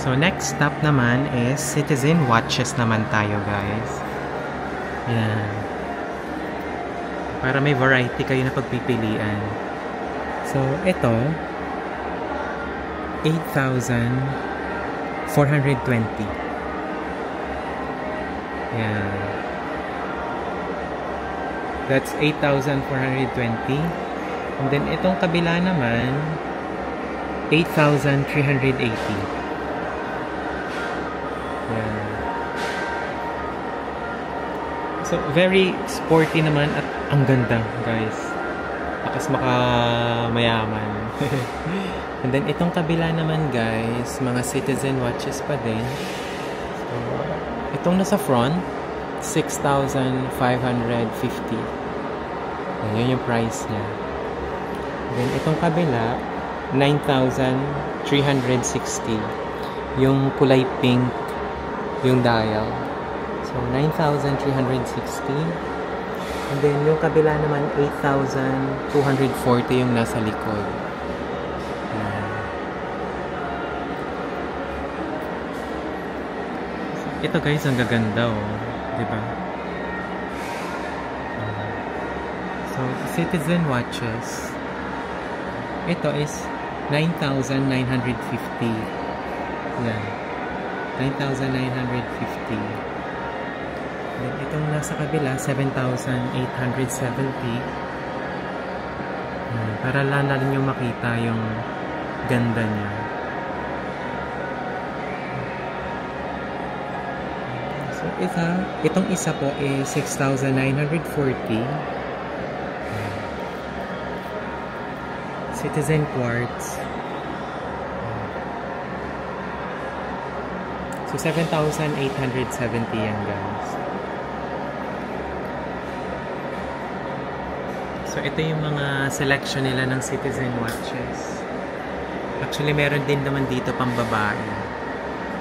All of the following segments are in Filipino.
So, next stop naman is Citizen Watches naman tayo, guys. Yan. Para may variety kayo na pagpipilian. So, ito, 8,420. Yan. That's 8,420. And then, itong kabila naman, 8,380. Yan. So, very sporty naman at ang ganda, guys. Akas makamayaman. And then, itong kabila naman, guys, mga Citizen watches pa din. So, itong nasa front, 6,550. Ayan yung price niya. Then, itong kabila, 9,360. Yung kulay pink, yung dial. So, 9,360. And then, yung kabila naman, 8,240 yung nasa likod. Ito guys, ang gaganda oh. Diba? So, Citizen watches. Ito is 9,950. Yan. 9,950. Then, itong nasa kabila, 7,870. Para lang natin yung makita yung ganda niya. So, itong isa po is 6,940. Citizen quartz. So, 7,870 yan, guys. So, ito yung mga selection nila ng Citizen watches. Actually, meron din naman dito pang babae.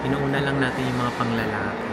Inuuna lang natin yung mga panglalaki.